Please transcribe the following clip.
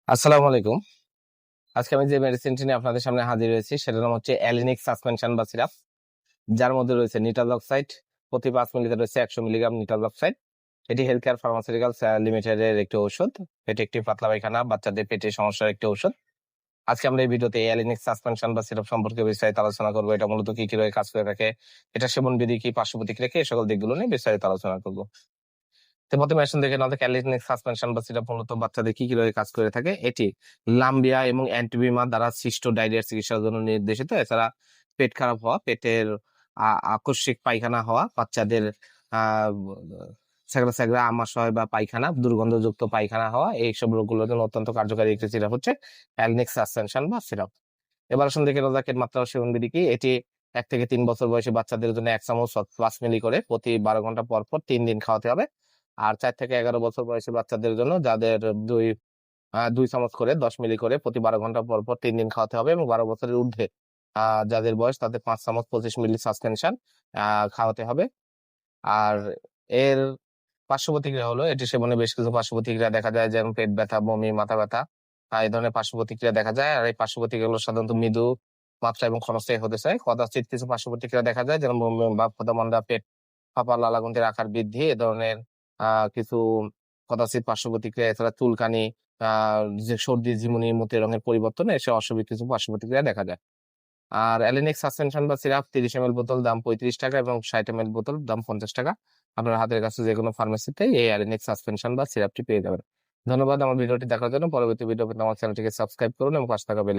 আসসালামু আলাইকুম। আজকে আমি যে মেডিসিনটি নিয়ে আপনাদের সামনে হাজির হয়েছি সেটার নাম হচ্ছে অ্যালিনিক সাসপেনশন বা সিরাপ, যার মধ্যে রয়েছে নিটালক্সাইড। প্রতি 5 মিলিতে রয়েছে 100 মিলিগ্রাম নিটালক্সাইড। এটি হেলথ কেয়ার ফার্মাসিউটিক্যালস লিমিটেডের একটি ঔষধ। এটি একটি পাতলা পায়খানা, বাচ্চাদের পেটের সমস্যার একটি ঔষধ। আজকে আমরা এই ভিডিওতে অ্যালিনিক সাসপেনশন বা সিরাপ সম্পর্কে বিস্তারিত আলোচনা করবো। এটা মূলত কি কি রয়ে কাজ করে থাকে, এটা সেবন বিধি কি, পার্শ্ব প্রতিক্রিয়া কি, এই সকল দিকগুলো নিয়ে বিস্তারিত আলোচনা করবো। তো প্রথমে আসুন দেখে আমাদের ক্যালিনিক সাসপেনশন বা সিরাপ মূলত বাচ্চাদের কি কি রোগে কাজ করে থাকে। এটি লাম্বিয়া এবং অ্যান্টিবিমা দ্বারা সৃষ্ট ডায়রিয়ার চিকিৎসার জন্য নির্দেশিত। এছাড়া পেট খারাপ হওয়া, পেটের আকস্মিক পায়খানা হওয়া, বাচ্চাদের আহ স্যাগরা স্যাগরা আমাশয় বা পায়খানা, দুর্গন্ধযুক্ত পায়খানা হওয়া, এইসব রোগগুলোর জন্য অত্যন্ত কার্যকারী একটি সিরাপ হচ্ছে অ্যালিনিক সাসপেনশন বা সিরাপ। এবার আসুন দেখে রোজাকের মাত্রা ও সেবন বিধি কি। এটি 1 থেকে 3 বছর বয়সী বাচ্চাদের জন্য 1 চামচ 5 মিলি করে প্রতি 12 ঘন্টা পর পর 3 দিন খাওয়াতে হবে। আর 4 থেকে 11 বছর বয়সী বাচ্চাদের জন্য যাদের 2 চামচ করে 10 মিলি করে প্রতি 12 ঘন্টা পর পর 3 দিন খাওয়াতে হবে, এবং 12 বছরের ঊর্ধ্বে যাদের বয়স তাদের 5 চামচ 25 মিলি সাসপেনশন খাওয়াতে হবে। আর এর পার্শ্ব প্রতিক্রিয়া হলো, এটি সেবনে বেশ কিছু পার্শ্ব প্রতিক্রিয়া দেখা যায়, যেমন পেট ব্যথা, বমি, মাথা ব্যথা, এই ধরনের পার্শ্ব প্রতিক্রিয়া দেখা যায়। আর এই পার্শ্ব প্রতিক্রিয়াগুলো সাধারণত মৃদু মাত্রা এবং ক্ষণস্থায়ী হতে চায়। কদাচিৎ কিছু পার্শ্ব প্রতিক্রিয়া দেখা যায়, যেমন বমি বা ক্ষুধা, পেট ফাঁপা, লালাগ্রন্থির আকার বৃদ্ধি, এ ধরনের কিছু কদাচিৎ পার্শ্ব প্রতিক্রিয়া। এছাড়া চুলকানি, যে সর্দি, ঝিমুনি, মতি রঙের পরিবর্তন, এসে অস্বাভাবিক কিছু পার্শ্ব প্রতিক্রিয়া দেখা যায়। আর অ্যালিনিক সাসপেনশন বা সিরাপ 30 ml বোতল দাম 35 টাকা এবং 60 ml বোতল দাম 50 টাকা। আপনার হাতের কাছে যে কোনো ফার্মেসিতে এই অ্যালিনিক সাসপেনশন বা সিরাপটি পেয়ে যাবেন। ধন্যবাদ আমার ভিডিওটি দেখার জন্য। পরবর্তী ভিডিও পেতে আমার চ্যানেলটিকে সাবস্ক্রাইব করুন এবং পাশে থাকা বেল